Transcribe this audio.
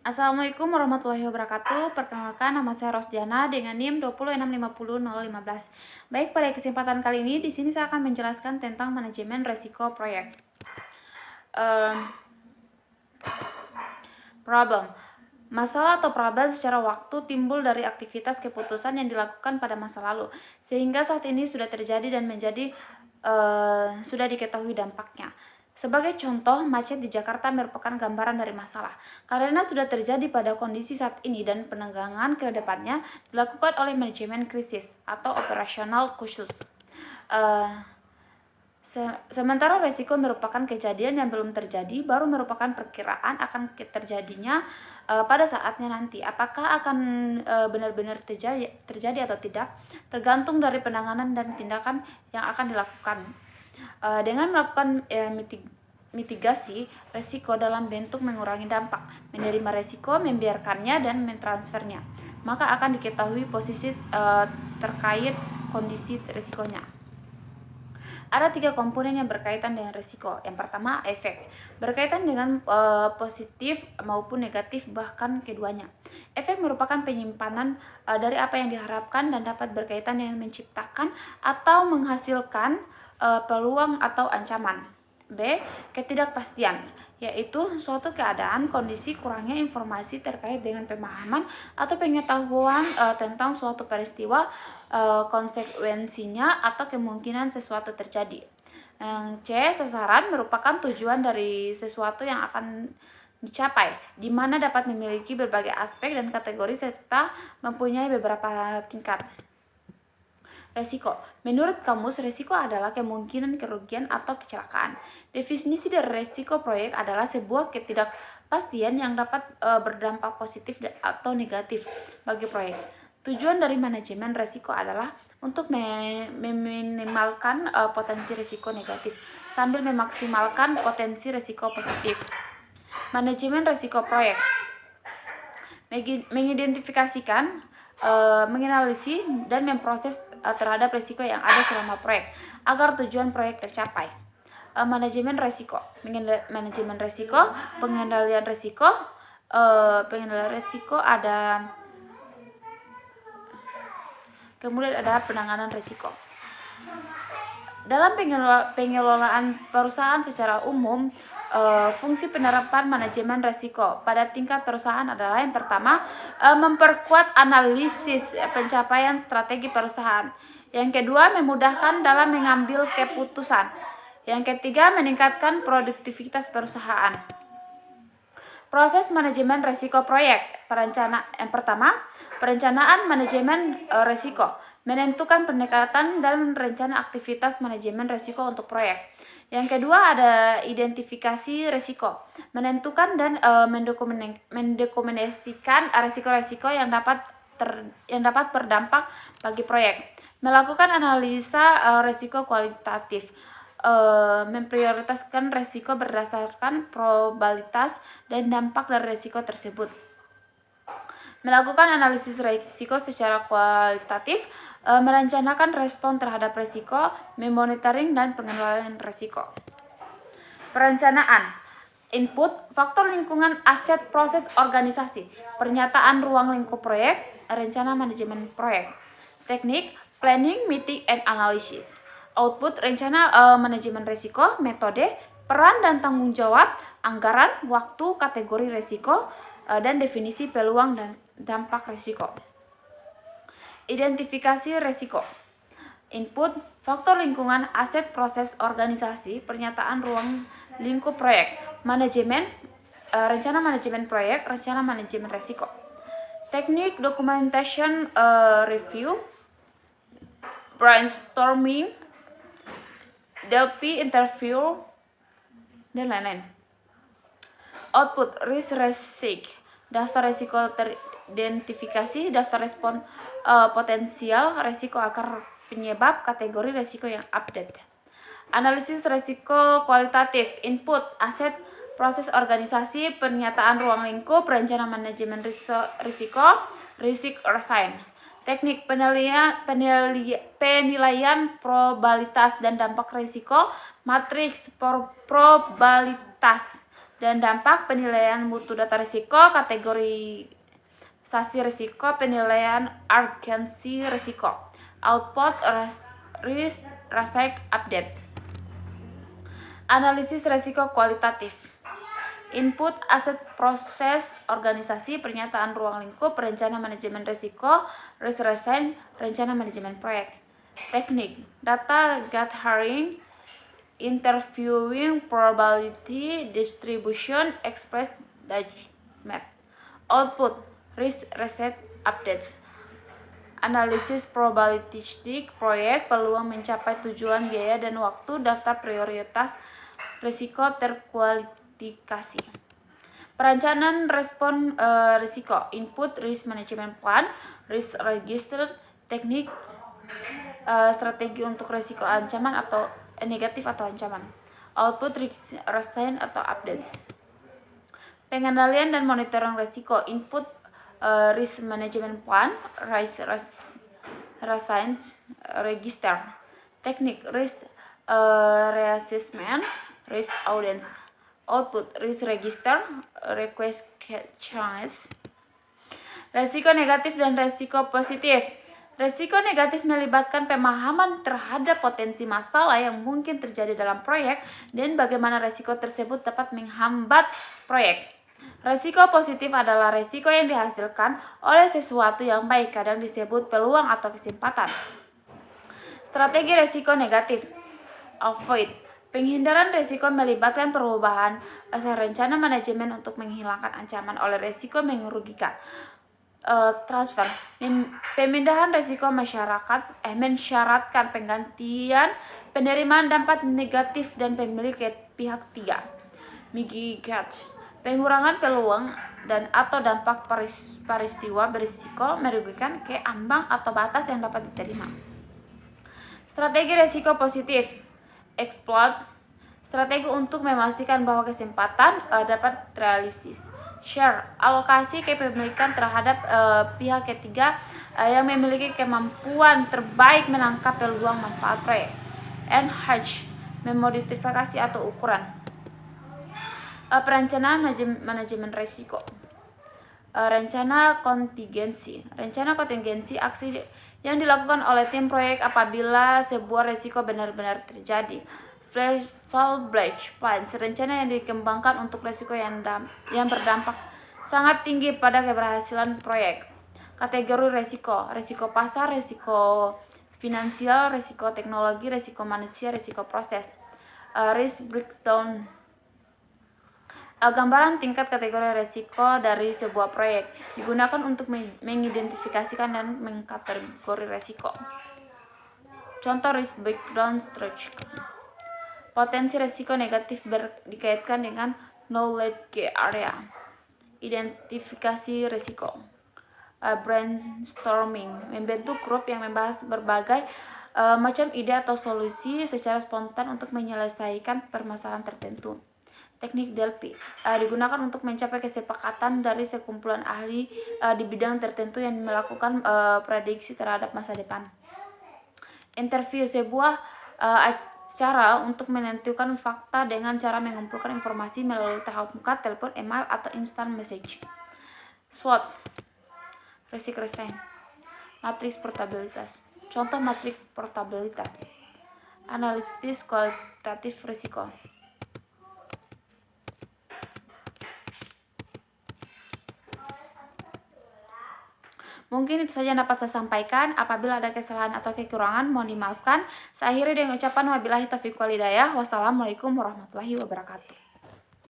Assalamualaikum warahmatullahi wabarakatuh. Perkenalkan, nama saya Rosdiana dengan NIM 206500015. Baik, pada kesempatan kali ini di sini saya akan menjelaskan tentang manajemen resiko proyek. Problem. Masalah atau problem secara waktu timbul dari aktivitas keputusan yang dilakukan pada masa lalu, sehingga saat ini sudah terjadi dan sudah diketahui dampaknya. Sebagai contoh, macet di Jakarta merupakan gambaran dari masalah, karena sudah terjadi pada kondisi saat ini dan penanggulangan ke depannya dilakukan oleh manajemen krisis atau operasional khusus. Sementara resiko merupakan kejadian yang belum terjadi, baru merupakan perkiraan akan terjadinya pada saatnya nanti. Apakah akan benar-benar terjadi atau tidak, tergantung dari penanganan dan tindakan yang akan dilakukan. Dengan melakukan mitigasi resiko dalam bentuk mengurangi dampak, menerima resiko, membiarkannya, dan mentransfernya, maka akan diketahui posisi terkait kondisi resikonya. Ada 3 komponen yang berkaitan dengan resiko. Yang pertama, efek. Berkaitan dengan positif maupun negatif, bahkan keduanya. Efek merupakan penyimpanan dari apa yang diharapkan dan dapat berkaitan dengan menciptakan atau menghasilkan peluang atau ancaman. B. Ketidakpastian, yaitu suatu keadaan, kondisi, kurangnya informasi terkait dengan pemahaman atau pengetahuan tentang suatu peristiwa, konsekuensinya, atau kemungkinan sesuatu terjadi. C. Sasaran merupakan tujuan dari sesuatu yang akan dicapai, di mana dapat memiliki berbagai aspek dan kategori serta mempunyai beberapa tingkat. Resiko. Menurut kamus, resiko adalah kemungkinan kerugian atau kecelakaan. Definisi dari resiko proyek adalah sebuah ketidakpastian yang dapat berdampak positif atau negatif bagi proyek. Tujuan dari manajemen resiko adalah untuk meminimalkan potensi resiko negatif sambil memaksimalkan potensi resiko positif. Manajemen resiko proyek mengidentifikasikan, menganalisis, dan memproses terhadap risiko yang ada selama proyek agar tujuan proyek tercapai. Manajemen risiko, pengendalian risiko ada, kemudian ada penanganan risiko. Dalam pengelolaan perusahaan secara umum, fungsi penerapan manajemen risiko pada tingkat perusahaan adalah yang pertama, memperkuat analisis pencapaian strategi perusahaan. Yang kedua, memudahkan dalam mengambil keputusan. Yang ketiga, meningkatkan produktivitas perusahaan. Proses manajemen risiko proyek. Yang pertama, perencanaan manajemen risiko, menentukan pendekatan dan rencana aktivitas manajemen risiko untuk proyek. Yang kedua, ada identifikasi risiko, menentukan dan mendokumentasikan risiko-risiko yang dapat berdampak bagi proyek. Melakukan analisa risiko kualitatif, memprioritaskan risiko berdasarkan probabilitas dan dampak dari risiko tersebut. Melakukan analisis risiko secara kualitatif, merencanakan respon terhadap risiko, memonitoring, dan pengelolaan risiko. Perencanaan. Input, faktor lingkungan, aset, proses organisasi, pernyataan ruang lingkup proyek, rencana manajemen proyek. Teknik, planning, meeting, and analysis. Output, rencana manajemen risiko, metode, peran dan tanggung jawab, anggaran, waktu, kategori risiko, dan definisi peluang dan dampak risiko. Identifikasi risiko. Input, faktor lingkungan, aset, proses organisasi, pernyataan ruang lingkup proyek, manajemen, rencana manajemen proyek, rencana manajemen risiko. Teknik, documentation review, brainstorming, Delphi interview, dan lain-lain. Output, risk, daftar risiko teridentifikasi, daftar respon potensial risiko, akar penyebab, kategori risiko yang update. Analisis risiko kualitatif. Input, aset, proses organisasi, pernyataan ruang lingkup, rencana manajemen risiko, risk assign. Teknik, penilaian probabilitas dan dampak risiko, matriks probabilitas, Dan dampak penilaian mutu data risiko, kategorisasi risiko, penilaian urgensi risiko, output risk update, analisis risiko kualitatif, input aset proses organisasi, pernyataan ruang lingkup, rencana manajemen risiko, risk resign, rencana manajemen proyek. Teknik, data gathering, interviewing, probability distribution, express judgment. Output, risk reset updates, analisis probabilistik proyek, peluang mencapai tujuan, biaya dan waktu, daftar prioritas risiko terkualifikasi. Perencanaan respon risiko, input risk management plan, risk register, teknik, strategi untuk risiko ancaman atau negatif atau ancaman, output risk resign atau updates. Pengendalian dan monitoring risiko, input risk management plan, risk resign register, teknik risk reassessment, risk audience, output risk register, request change. Risiko negatif dan risiko positif. Risiko negatif melibatkan pemahaman terhadap potensi masalah yang mungkin terjadi dalam proyek dan bagaimana risiko tersebut dapat menghambat proyek. Risiko positif adalah risiko yang dihasilkan oleh sesuatu yang baik, kadang disebut peluang atau kesempatan. Strategi risiko negatif, avoid. Penghindaran risiko melibatkan perubahan rencana manajemen untuk menghilangkan ancaman oleh risiko merugikan. Transfer, pemindahan risiko mensyaratkan penggantian penerimaan dampak negatif dan pemilik ke pihak ketiga. Mitigate, pengurangan peluang dan atau dampak peristiwa berisiko merugikan ke ambang atau batas yang dapat diterima. Strategi risiko positif, exploit, strategi untuk memastikan bahwa kesempatan dapat realisis. Share, alokasi kepemilikan terhadap pihak ketiga yang memiliki kemampuan terbaik menangkap peluang manfaat proyek. Enhance, memodifikasi atau ukuran. Perencanaan manajemen risiko. Rencana kontingensi. Rencana kontingensi aksi yang dilakukan oleh tim proyek apabila sebuah risiko benar-benar terjadi. Fallback plan, rencana yang dikembangkan untuk risiko yang berdampak sangat tinggi pada keberhasilan proyek. Kategori risiko, risiko pasar, risiko finansial, risiko teknologi, risiko manusia, risiko proses. Risk breakdown, gambaran tingkat kategori risiko dari sebuah proyek digunakan untuk mengidentifikasikan dan mengkategori risiko. Contoh risk breakdown structure. Potensi risiko negatif dikaitkan dengan knowledge area. Identifikasi risiko. Brainstorming, membentuk grup yang membahas berbagai macam ide atau solusi secara spontan untuk menyelesaikan permasalahan tertentu. Teknik Delphi digunakan untuk mencapai kesepakatan dari sekumpulan ahli di bidang tertentu yang melakukan prediksi terhadap masa depan. Interview, sebuah cara untuk menentukan fakta dengan cara mengumpulkan informasi melalui tahap muka, telepon, email, atau instant message. SWOT, risk resign, matriks portabilitas. Contoh matriks portabilitas. Analisis kualitatif risiko. Mungkin itu saja yang dapat saya sampaikan. Apabila ada kesalahan atau kekurangan, mohon dimaafkan. Saya akhiri dengan ucapan wabillahi taufiq wal hidayah. Wassalamualaikum warahmatullahi wabarakatuh.